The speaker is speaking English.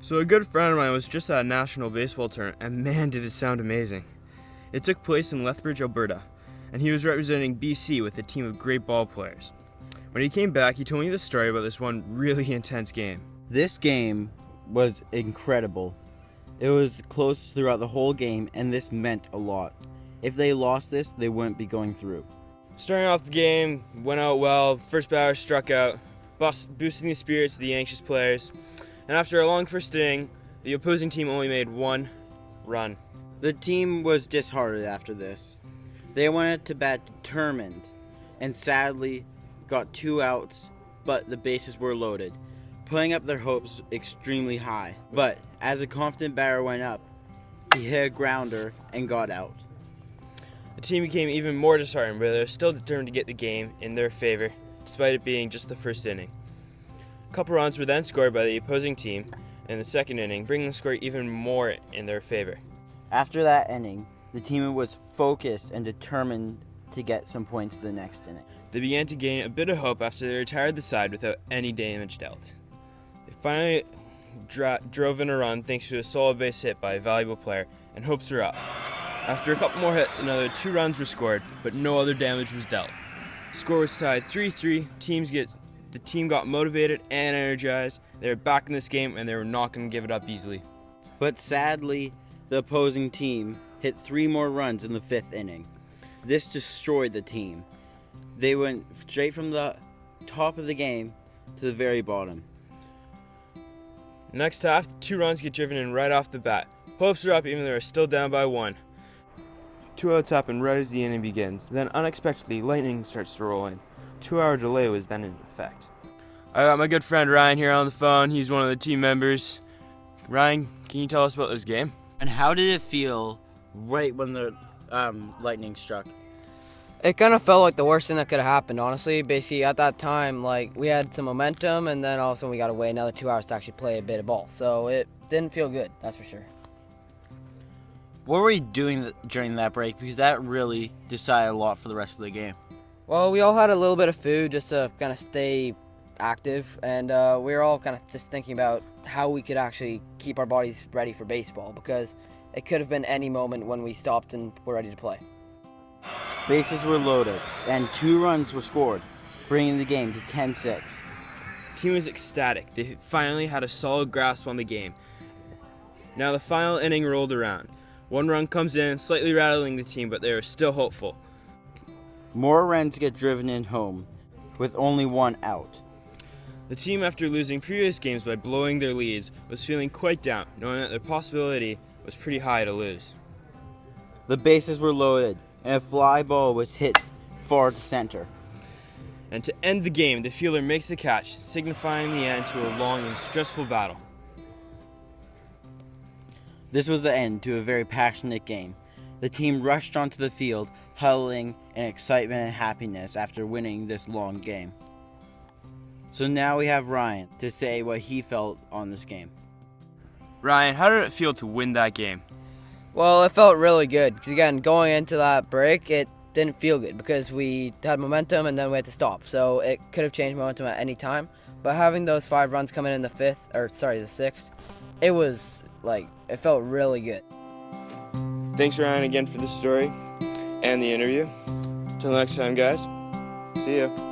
So a good friend of mine was just at a national baseball tournament, and man did it sound amazing. It took place in Lethbridge, Alberta, and he was representing BC with a team of great ball players. When he came back, he told me this story about this one really intense game. This game was incredible. It was close throughout the whole game, and this meant a lot. If they lost this, they wouldn't be going through. Starting off the game, went out well, first batter struck out, boosting the spirits of the anxious players. And after a long first inning, the opposing team only made one run. The team was disheartened after this. They went to bat determined, and sadly got 2 outs, but the bases were loaded, putting up their hopes extremely high. But as a confident batter went up, he hit a grounder and got out. The team became even more disheartened, but they were still determined to get the game in their favor, despite it being just the first inning. A couple runs were then scored by the opposing team in the second inning, bringing the score even more in their favor. After that inning, the team was focused and determined to get some points the next inning. They began to gain a bit of hope after they retired the side without any damage dealt. They finally drove in a run thanks to a solo base hit by a valuable player, and hopes were up. After a couple more hits, another 2 runs were scored, but no other damage was dealt. The score was tied 3-3. The team got motivated and energized. They were back in this game, and they were not going to give it up easily. But sadly, the opposing team hit 3 more runs in the 5th inning. This destroyed the team. They went straight from the top of the game to the very bottom. Next half, 2 runs get driven in right off the bat. Hopes are up even though they're still down by 1. 2 outs happen right as the inning begins. Then unexpectedly, lightning starts to roll in. 2-hour delay was then in effect. I got my good friend Ryan here on the phone. He's one of the team members. Ryan, can you tell us about this game? And how did it feel right when the lightning struck? It kind of felt like the worst thing that could have happened, honestly. Basically, at that time, we had some momentum, and then all of a sudden we got to wait another 2 hours to actually play a bit of ball. So it didn't feel good, that's for sure. What were you doing during that break? Because that really decided a lot for the rest of the game. Well, we all had a little bit of food just to kind of stay active, and we were all kind of just thinking about how we could actually keep our bodies ready for baseball, because it could have been any moment when we stopped and were ready to play. Bases were loaded, and 2 runs were scored, bringing the game to 10-6. The team was ecstatic. They finally had a solid grasp on the game. Now the final inning rolled around. 1 run comes in, slightly rattling the team, but they were still hopeful. More runs get driven in home, with only 1 out. The team, after losing previous games by blowing their leads, was feeling quite down, knowing that their possibility was pretty high to lose. The bases were loaded, and a fly ball was hit far to center. And to end the game, the fielder makes the catch, signifying the end to a long and stressful battle. This was the end to a very passionate game. The team rushed onto the field, huddling in excitement and happiness after winning this long game. So now we have Ryan to say what he felt on this game. Ryan, how did it feel to win that game? Well, it felt really good, because again, going into that break, it didn't feel good because we had momentum and then we had to stop. So it could have changed momentum at any time. But having those 5 runs coming in the 6th, it was it felt really good. Thanks, Ryan, again for the story and the interview. Till next time, guys. See ya.